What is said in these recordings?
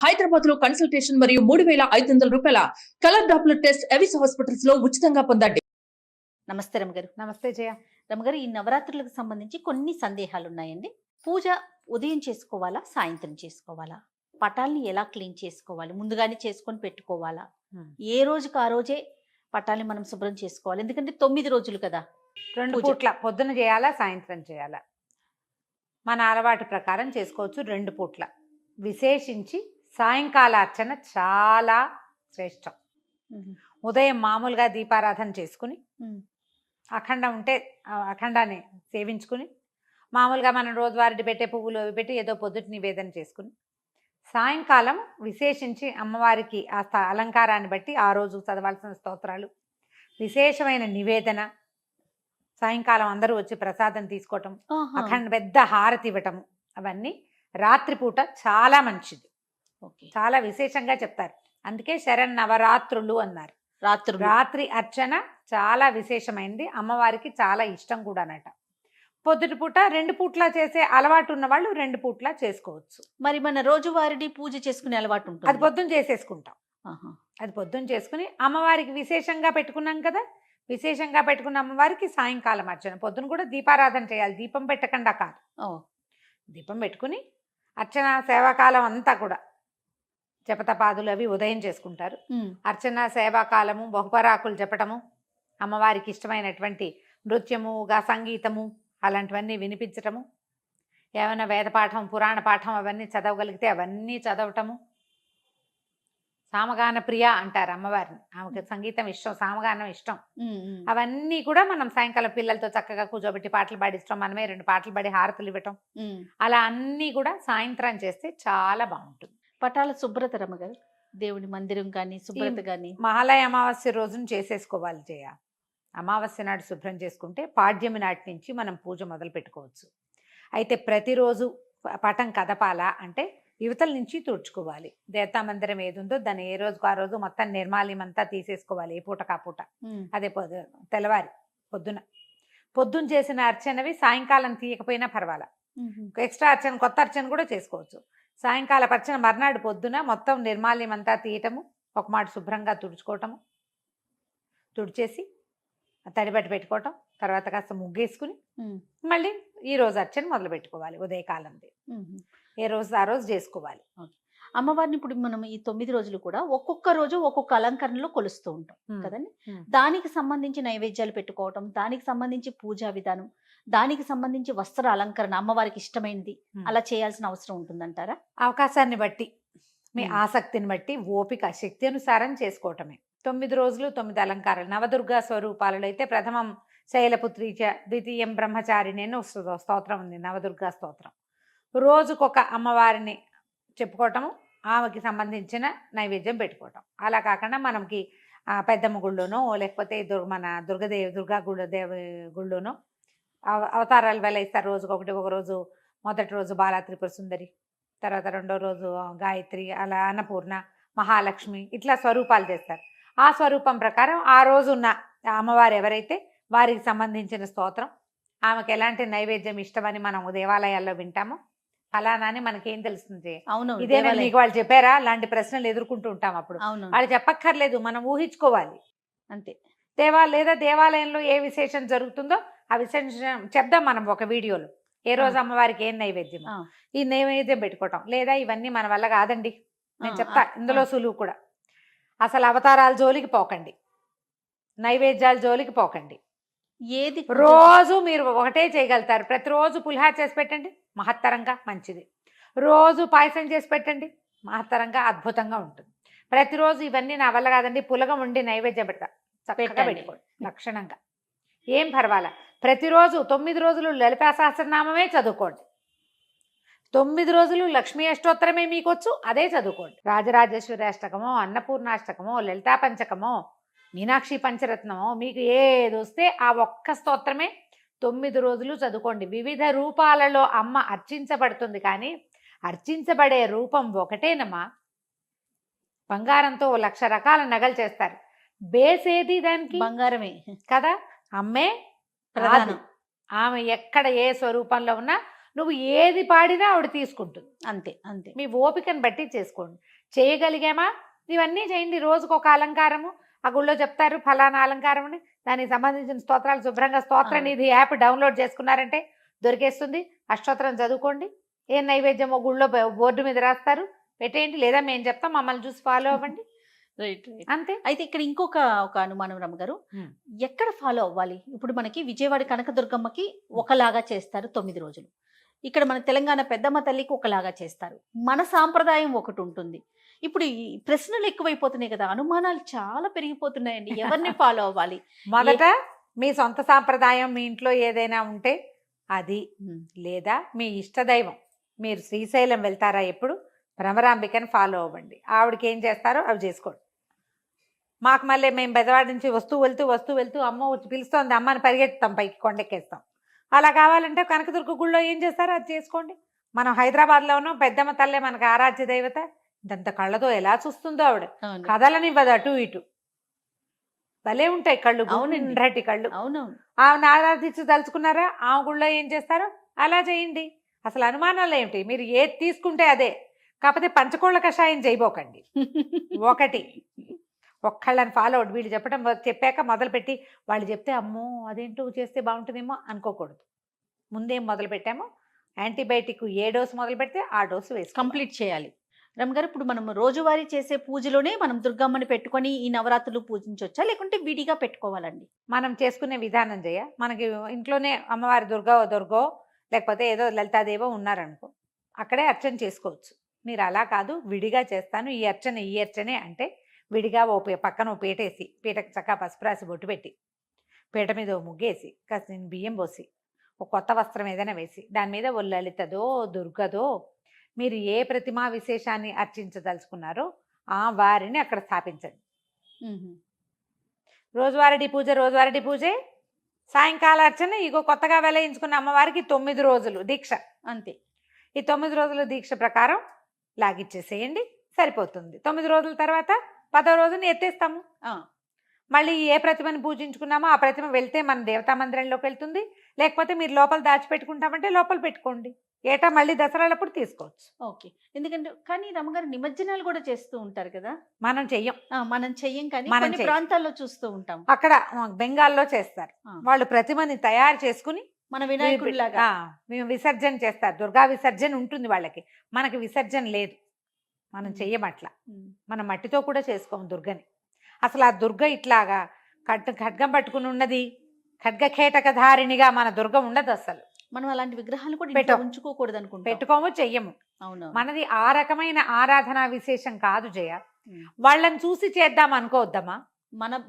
హైదరాబాద్ లో కన్సల్టేషన్ మరియు 3,500 రూపాయల colour Doppler test Avis hospitals లో ఉచితంగా పొందండి. నమస్తే రమగారు. నమస్తే జయ. రమగారు, ఈ నవరాత్రులకు సంబంధించి కొన్ని సందేహాలు ఉన్నాయండి. పూజ ఉదయం చేసుకోవాలా, సాయంత్రం చేసుకోవాలా? పటాల్ని ఎలా క్లీన్ చేసుకోవాలి? ముందుగానే చేసుకొని పెట్టుకోవాలా? ఏ రోజుకి ఆ రోజే పటాల్ని మనం శుభ్రం చేసుకోవాలి? ఎందుకంటే 9 రోజులు కదా. 2 పూట్ల పొద్దున చేయాలా, సాయంత్రం చేయాలా? మన అలవాటు ప్రకారం చేసుకోవచ్చు 2 పూట్ల. విశేషించి సాయంకాల అర్చన చాలా శ్రేష్టం. ఉదయం మామూలుగా దీపారాధన చేసుకుని అఖండం ఉంటే అఖండాన్ని సేవించుకుని మామూలుగా మనం రోజువారీ పెట్టే పువ్వులు అవి పెట్టి ఏదో పొద్దుటి నివేదన చేసుకుని సాయంకాలం విశేషించి అమ్మవారికి ఆ అలంకారాన్ని బట్టి ఆ రోజు చదవాల్సిన స్తోత్రాలు, విశేషమైన నివేదన, సాయంకాలం అందరూ వచ్చి ప్రసాదం తీసుకోవటం, అఖండ పెద్ద హారతి ఇవ్వటం, అవన్నీ రాత్రిపూట చాలా మంచిది. చాలా విశేషంగా చెప్తారు. అందుకే శరన్నవరాత్రులు అన్నారు. రాత్రి అర్చన చాలా విశేషమైంది, అమ్మవారికి చాలా ఇష్టం కూడా అన్నట. పొద్దుటి పూట 2 పూట్ల చేసే అలవాటు ఉన్న వాళ్ళు 2 పూట్ల చేసుకోవచ్చు. మరి మన రోజువారీ పూజ చేసుకునే అలవాటు ఉంటుంది, అది పొద్దున్న చేసేసుకుంటాం. అది పొద్దున్న చేసుకుని అమ్మవారికి విశేషంగా పెట్టుకున్నాం కదా, విశేషంగా పెట్టుకున్న అమ్మవారికి సాయంకాలం అర్చన. పొద్దున కూడా దీపారాధన చేయాలి, దీపం పెట్టకుండా కాదు. దీపం పెట్టుకుని అర్చన సేవాకాలం అంతా కూడా జపతపాదులు అవి ఉదయం చేసుకుంటారు. అర్చన సేవాకాలము, బహుపరాకులు చెప్పటము, అమ్మవారికి ఇష్టమైనటువంటి నృత్యము, సంగీతము అలాంటివన్నీ వినిపించటము, ఏమైనా వేద పాఠం, పురాణ పాఠం అవన్నీ చదవగలిగితే అవన్నీ చదవటము. సామగాన ప్రియ అంటారు అమ్మవారిని, ఆమెకి సంగీతం ఇష్టం, సామగానం ఇష్టం. అవన్నీ కూడా మనం సాయంకాలం పిల్లలతో చక్కగా కూర్చోబెట్టి పాటలు పాడిస్తాం, మనమే 2 పాటలు పాడి హారతులు ఇవ్వటం, అలా అన్నీ కూడా సాయంత్రం చేస్తే చాలా బాగుంటుంది. పటాల శుభ్రత రమగారు, దేవుడి మందిరం కానీ శుభ్రత కానీ మహాలయ అమావాస్య రోజున చేసేసుకోవాలి జయ. అమావాస్య నాడు శుభ్రం చేసుకుంటే పాడ్యమి నాటి నుంచి మనం పూజ మొదలు పెట్టుకోవచ్చు. అయితే ప్రతిరోజు పటం కదపాలా అంటే యువతల నుంచి తుడుచుకోవాలి. దేవతా మందిరం ఏది ఉందో దాన్ని ఏ రోజుకు ఆ రోజు మొత్తం నిర్మాల్యం అంతా తీసేసుకోవాలి, ఏ పూట కాపూట. అదే తెల్లవారి పొద్దున్న చేసిన అర్చనవి సాయంకాలం తీయకపోయినా పర్వాలా, ఎక్స్ట్రా అర్చన, కొత్త అర్చన కూడా చేసుకోవచ్చు. సాయంకాల అర్చన మర్నాడు పొద్దున మొత్తం నిర్మాల్యం అంతా తీయటము, ఒక మాట శుభ్రంగా తుడుచుకోవటము, తుడిచేసి తడిబట్టి పెట్టుకోవటం, తర్వాత కాస్త ముగ్గేసుకుని మళ్ళీ ఈ రోజు అర్చన మొదలు పెట్టుకోవాలి. ఉదయకాలంది ఏ రోజు ఆ రోజు చేసుకోవాలి. అమ్మవారిని ఇప్పుడు మనం ఈ 9 రోజులు కూడా ఒక్కొక్క రోజు ఒక్కొక్క అలంకరణలో కొలుస్తూ ఉంటాం కదండి. దానికి సంబంధించి నైవేద్యాలు పెట్టుకోవటం, దానికి సంబంధించి పూజా విధానం, దానికి సంబంధించి వస్త్ర అలంకరణ అమ్మవారికి ఇష్టమైనది అలా చేయాల్సిన అవసరం ఉంటుందంటారా? అవకాశాన్ని బట్టి, మీ ఆసక్తిని బట్టి, ఓపిక శక్తి అనుసారం చేసుకోవటమే. 9 రోజులు 9 అలంకారాలు. నవదుర్గా స్వరూపాలలో అయితే ప్రథమం శైలపుత్రి చ, ద్వితీయం బ్రహ్మచారిణి అని స్తోత్రం ఉంది, నవదుర్గా స్తోత్రం. రోజుకొక అమ్మవారిని చెప్పుకోవటము, ఆమెకి సంబంధించిన నైవేద్యం పెట్టుకోవటం. అలా కాకుండా మనకి పెద్దమ్మ గుళ్ళోనో లేకపోతే మన దుర్గా గుళ్ళోనో అవతారాలు వెలయిస్తారు. రోజుకొకటి, ఒక రోజు మొదటి రోజు బాలా త్రిపుర సుందరి, తర్వాత రెండో రోజు గాయత్రి, అలా అన్నపూర్ణ, మహాలక్ష్మి, ఇట్లా స్వరూపాలు చేస్తారు. ఆ స్వరూపం ప్రకారం ఆ రోజు ఉన్న అమ్మవారు ఎవరైతే వారికి సంబంధించిన స్తోత్రం, ఆమెకు ఎలాంటి నైవేద్యం ఇష్టమని మనం దేవాలయాల్లో వింటామో ఫలానా అని మనకేం తెలుస్తుంది? అవును, ఇదే మీకు వాళ్ళు చెప్పారా? అలాంటి ప్రశ్నలు ఎదుర్కొంటూ ఉంటాం. అప్పుడు వాళ్ళు చెప్పక్కర్లేదు, మనం ఊహించుకోవాలి అంతే. లేదా దేవాలయంలో ఏ విశేషం జరుగుతుందో ఆ విశేషం చెప్దాం మనం ఒక వీడియోలో. ఏ రోజు అమ్మవారికి ఏం నైవేద్యం, ఈ నైవేద్యం పెట్టుకోవటం. లేదా ఇవన్నీ మన వల్ల కాదండి, నేను చెప్తా ఇందులో సులువు కూడా. అసలు అవతారాల జోలికి పోకండి, నైవేద్యాల జోలికి పోకండి. ఏది రోజు మీరు ఒకటే చేయగలుగుతారు. ప్రతిరోజు పులిహార చేసి పెట్టండి, మహత్తరంగా మంచిది. రోజు పాయసం చేసి పెట్టండి, మహత్తరంగా అద్భుతంగా ఉంటుంది. ప్రతిరోజు ఇవన్నీ నా వల్ల కాదండి, పులగం ఉండి నైవేద్యం పెడతా, చక్కగా పెట్టుకోండి లక్షణంగా, ఏం పర్వాలా. ప్రతిరోజు 9 రోజులు లలితా సహస్రనామమే చదువుకోండి, 9 రోజులు లక్ష్మీ అష్టోత్తరమే మీకు వచ్చు, అదే చదువుకోండి. రాజరాజేశ్వరి అష్టకమో, అన్నపూర్ణాష్టకమో, లలితా పంచకమో, మీనాక్షి పంచరత్నమో, మీకు ఏది వస్తే ఆ ఒక్క స్తోత్రమే 9 రోజులు చదువుకోండి. వివిధ రూపాలలో అమ్మ అర్చించబడుతుంది, కానీ అర్చించబడే రూపం ఒకటేనమ్మా. బంగారంతో 1,00,000 రకాల నగలు చేస్తారు, బేస్ ఏది? దానికి బంగారమే కదా. అమ్మే ప్రధానం. ఆమె ఎక్కడ ఏ స్వరూపంలో ఉన్నా నువ్వు ఏది పాడినా ఆవిడ తీసుకుంటుంది. అంతే అంతే. మీ ఓపికను బట్టి చేసుకోండి. చేయగలిగామా ఇవన్నీ చేయండి. రోజుకు ఒక అలంకారము ఆ గుళ్ళో చెప్తారు, ఫలానా అలంకారం అని, దానికి సంబంధించిన స్తోత్రాలు శుభ్రంగా స్తోత్ర నిధి యాప్ డౌన్లోడ్ చేసుకున్నారంటే దొరికేస్తుంది. అష్టోత్తరం చదువుకోండి. ఏ నైవేద్యమో గుళ్ళో బోర్డు మీద రాస్తారు, పెట్టేయండి. లేదా మేము చెప్తాం, మమ్మల్ని చూసి ఫాలో అవ్వండి. రైట్. అంతే. అయితే ఇక్కడ ఇంకొక ఒక అనుమానం రమ్మగారు, Hmm. ఎక్కడ ఫాలో అవ్వాలి? ఇప్పుడు మనకి విజయవాడ కనకదుర్గమ్మకి ఒకలాగా చేస్తారు 9 రోజులు, ఇక్కడ మన తెలంగాణ పెద్దమ్మ తల్లికి ఒకలాగా చేస్తారు, మన సాంప్రదాయం ఒకటి ఉంటుంది. ఇప్పుడు ఈ ప్రశ్నలు ఎక్కువైపోతున్నాయి కదా, అనుమానాలు చాలా పెరిగిపోతున్నాయండి. ఎవరిని ఫాలో అవ్వాలి? మొదట మీ సొంత సాంప్రదాయం మీ ఇంట్లో ఏదైనా ఉంటే అది, లేదా మీ ఇష్టదైవం, మీరు శ్రీశైలం వెళ్తారా ఎప్పుడు, భ్రమరాంబికని ఫాలో అవ్వండి. ఆవిడకి ఏం చేస్తారో అవి చేసుకోండి. మాకు మళ్ళీ మేము బెదవాడ నుంచి వస్తూ వెళ్తూ అమ్మ వచ్చి పిలుస్తోంది అమ్మని పరిగెత్తుతాం, పైకి కొండెక్కేస్తాం. అలా కావాలంటే కనకదుర్గ గుళ్ళో ఏం చేస్తారో అది చేసుకోండి. మనం హైదరాబాద్లో ఉన్నాం, పెద్దమ్మ తల్లే మనకు ఆరాధ్య దైవత. ఇంత కళ్ళతో ఎలా చూస్తుందో ఆవిడ, కదలనివ్వదు అటు ఇటు. భలే ఉంటాయి కళ్ళు, గుండ్రటి కళ్ళు. అవునవును. ఆమెను ఆరాధించి తలుచుకున్నారా, ఆమె గుళ్ళో ఏం చేస్తారో అలా చేయండి. అసలు అనుమానాలు ఏమిటి, మీరు ఏది తీసుకుంటే అదే. కాకపోతే పంచకోళ్ళ కషాయం చేయబోకండి. ఒకటి ఒక్కళ్ళని ఫాలో అవుట్, వీళ్ళు చెప్పాక మొదలుపెట్టి వాళ్ళు చెప్తే అమ్మో అదేంటో చేస్తే బాగుంటుందేమో అనుకోకూడదు. ముందేం మొదలు పెట్టామో యాంటీబయాటిక్ ఏ డోసు మొదలు పెడితే ఆ డోసు వేసి కంప్లీట్ చేయాలి. రమ్మగారు, ఇప్పుడు మనం రోజువారీ చేసే పూజలోనే మనం దుర్గమ్మని పెట్టుకొని ఈ నవరాత్రులు పూజించవచ్చా, లేకుంటే విడిగా పెట్టుకోవాలండి? మనం చేసుకునే విధానం మనకి ఇంట్లోనే అమ్మవారి దుర్గో లేకపోతే ఏదో లలితాదేవో ఉన్నారనుకో, అక్కడే అర్చన చేసుకోవచ్చు. మీరు అలా కాదు, విడిగా చేస్తాను ఈ అర్చనే అంటే విడిగా పక్కన ఓ పీటేసి, పీటకు చక్కగా పసుపు రాసి బొట్టు పెట్టి, పీట మీద ఓ ముగ్గేసి, కాస్త బియ్యం పోసి, ఒక కొత్త వస్త్రం ఏదైనా వేసి, దాని మీద ఓ లలితదో దుర్గదో మీరు ఏ ప్రతిమా విశేషాన్ని అర్చించదలుచుకున్నారో ఆ వారిని అక్కడ స్థాపించండి. రోజువారీ పూజే, సాయంకాల అర్చన ఇగో కొత్తగా వెలయించుకున్న అమ్మవారికి 9 రోజులు దీక్ష. అంతే. ఈ 9 రోజుల దీక్ష ప్రకారం లాగిచ్చేసేయండి, సరిపోతుంది. 9 రోజుల తర్వాత 10వ రోజుని ఎత్తేస్తాము. మళ్ళీ ఏ ప్రతిమని పూజించుకున్నామో ఆ ప్రతిమ వెళ్తే మన దేవతా మందిరంలోకి వెళ్తుంది. లేకపోతే మీరు లోపల దాచిపెట్టుకుంటామంటే లోపల పెట్టుకోండి. ఏటా మళ్ళీ దసరాలప్పుడు తీసుకోవచ్చు. ఓకే. ఎందుకంటే కానీ రమ్మగారు నిమజ్జనాలు కూడా చేస్తూ ఉంటారు కదా, మనం చెయ్యం. మనం చెయ్యం, కానీ కొన్ని ప్రాంతాల్లో చూస్తూ ఉంటాం. అక్కడ బెంగాల్లో చేస్తారు. వాళ్ళు ప్రతిమని తయారు చేసుకుని మన వినాయకుడిలాగా మేము విసర్జన చేస్తారు. దుర్గా విసర్జన ఉంటుంది వాళ్ళకి, మనకి విసర్జన లేదు. మనం చెయ్యమట్లా. మనం మట్టితో కూడా చేసుకోము దుర్గని. అసలు ఆ దుర్గ ఇట్లాగా ఖడ్గం పట్టుకుని ఉన్నది, ఖడ్గఖేటకధారిణిగా మన దుర్గ ఉండదు అసలు. మనం అలాంటి విగ్రహాలు కూడా ఉంచుకోకూడదు అనుకుంటాం, పెట్టుకోము, చెయ్యము. అవును. మనది ఆ రకమైన ఆరాధనా విశేషం కాదు జయ. వాళ్ళని చూసి చేద్దాం అనుకోవద్దమ్మా.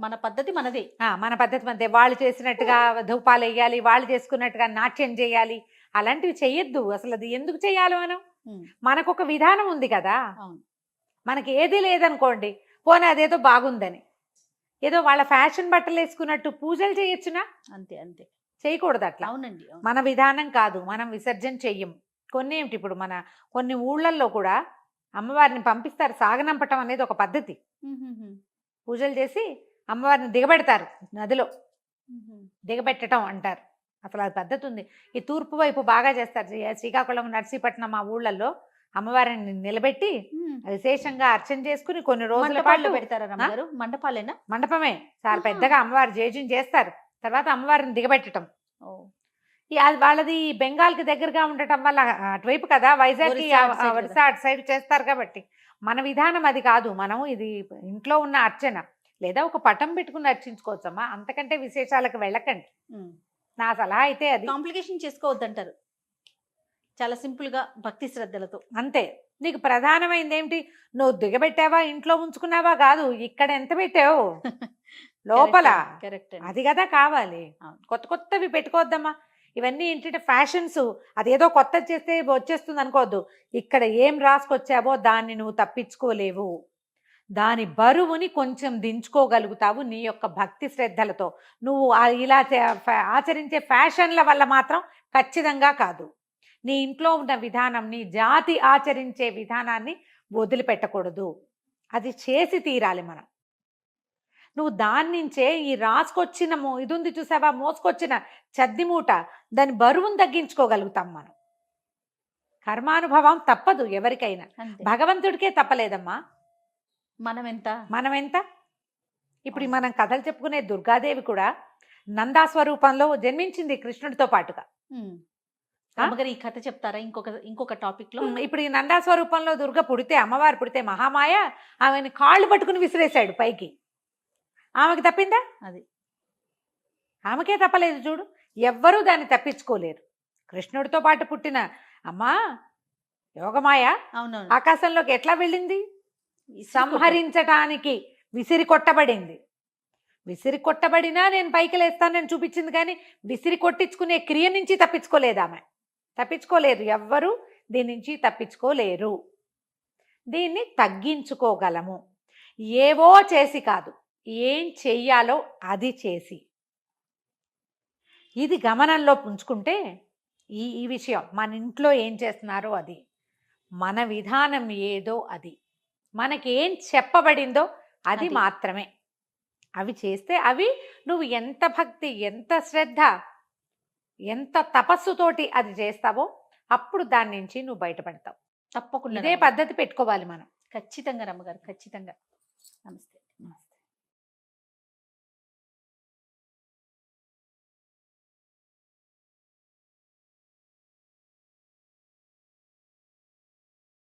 మన పద్ధతి మనదే. మన పద్ధతి మనదే. వాళ్ళు చేసినట్టుగా ధూపాలు వేయాలి, వాళ్ళు చేసుకున్నట్టుగా నాట్యం చేయాలి, అలాంటివి చెయ్యొద్దు. అసలు అది ఎందుకు చెయ్యాలి? మనకు ఒక విధానం ఉంది కదా. మనకి ఏది లేదనుకోండి, పోనీ అదేదో బాగుందని, ఏదో వాళ్ళ ఫ్యాషన్ బట్టలు వేసుకున్నట్టు పూజలు చేయొచ్చునా? అంతే అంతే, చేయకూడదు అట్లా. అవునండి. మన విధానం కాదు, మనం విసర్జన చెయ్యము. ఏమిటి ఇప్పుడు కొన్ని ఊళ్ళల్లో కూడా అమ్మవారిని పంపిస్తారు, సాగనంపటం అనేది ఒక పద్ధతి. పూజలు చేసి అమ్మవారిని దిగబెడతారు, నదిలో దిగబెట్టడం అంటారు. అసలు అది పద్ధతి ఉంది. ఈ తూర్పు వైపు బాగా చేస్తారు. శ్రీకాకుళం, నర్సీపట్నం ఆ ఊళ్ళల్లో అమ్మవారిని నిలబెట్టి విశేషంగా అర్చన చేసుకుని కొన్ని రోజుల పాటు పెడతారు. మండపాలేనా? మండపమే, చాలా పెద్దగా అమ్మవారి జేజం చేస్తారు. తర్వాత అమ్మవారిని దిగబెట్టడం. వాళ్ళది బెంగాల్కి దగ్గరగా ఉండటం వల్ల అటువైపు కదా, వైజాగ్కి ఒరిస్సా అటు సైడ్ చేస్తారు కాబట్టి మన విధానం అది కాదు. మనం ఇది ఇంట్లో ఉన్న అర్చన, లేదా ఒక పటం పెట్టుకుని అర్చించుకోవచ్చమ్మా. అంతకంటే విశేషాలకు వెళ్ళకండి. నా సలహా అయితే అది. కాంప్లికేషన్ చేసుకోవద్దంటారు, చాలా సింపుల్ గా భక్తి శ్రద్ధలతో. అంతే. నీకు ప్రధానమైంది ఏమిటి, నువ్వు దిగబెట్టావా ఇంట్లో ఉంచుకున్నావా కాదు, ఇక్కడ ఎంత పెట్టావు లోపల, అది కదా కావాలి. కొత్త కొత్తవి పెట్టుకోవద్దమ్మా. ఇవన్నీ ఏంటంటే ఫ్యాషన్స్, అదేదో కొత్త చేస్తే వచ్చేస్తుంది అనుకోవద్దు. ఇక్కడ ఏం రాసుకొచ్చావో దాన్ని నువ్వు తప్పించుకోలేవు. దాని బరువుని కొంచెం దించుకోగలుగుతావు నీ యొక్క భక్తి శ్రద్ధలతో. నువ్వు ఇలా ఆచరించే ఫ్యాషన్ల వల్ల మాత్రం ఖచ్చితంగా కాదు. నీ ఇంట్లో ఉన్న విధానం, నీ జాతి ఆచరించే విధానాన్ని వదిలిపెట్టకూడదు. అది చేసి తీరాలి మనం. నువ్వు దాని నుంచే ఈ రాసుకొచ్చిన ఇది ఉంది చూసావా, మోసుకొచ్చిన చద్ది మూట, దాని బరువును తగ్గించుకోగలుగుతాం మనం. కర్మానుభవం తప్పదు ఎవరికైనా. అంతే. భగవంతుడికే తప్పలేదమ్మా, మనం ఎంత మనం ఎంత. ఇప్పుడు మనం కథలు చెప్పుకునే దుర్గాదేవి కూడా నందా స్వరూపంలో జన్మించింది కృష్ణుడితో పాటుగా. అమ్మగారు ఈ కథ చెప్తారా ఇంకొక టాపిక్ లో? ఇప్పుడు ఈ నందా స్వరూపంలో దుర్గ పుడితే, అమ్మవారు పుడితే మహామాయ ఆమెను కాళ్ళు పట్టుకుని విసిరేశాడు పైకి. ఆమెకి తప్పిందా? అది ఆమెకే తప్పలేదు చూడు. ఎవ్వరూ దాన్ని తప్పించుకోలేరు. కృష్ణుడితో పాటు పుట్టిన అమ్మా యోగమాయ అవునవును. ఆకాశంలోకి ఎట్లా వెళ్ళింది? సంహరించటానికి విసిరి కొట్టబడింది. విసిరి కొట్టబడినా నేను పైకి లేస్తానని చూపించింది, కానీ విసిరి కొట్టించుకునే క్రియ నుంచి తప్పించుకోలేదు ఆమె. తప్పించుకోలేదు, ఎవ్వరూ దీని నుంచి తప్పించుకోలేరు. దీన్ని తగ్గించుకోగలము ఏవో చేసి కాదు, ఏం చెయ్యాలో అది చేసి. ఇది గమనంలో ఉంచుకుంటే ఈ విషయం మన ఇంట్లో ఏం చేస్తున్నారో అది, మన విధానం ఏదో అది, మనకి ఏం చెప్పబడిందో అది మాత్రమే. అవి చేస్తే అవి నువ్వు ఎంత భక్తి, ఎంత శ్రద్ధ, ఎంత తపస్సుతోటి అది చేస్తావో అప్పుడు దాని నుంచి నువ్వు బయటపడతావు. తప్పకుండా ఇదే పద్ధతి పెట్టుకోవాలి మనం. ఖచ్చితంగా రమ్మగారు, ఖచ్చితంగా. నమస్తే.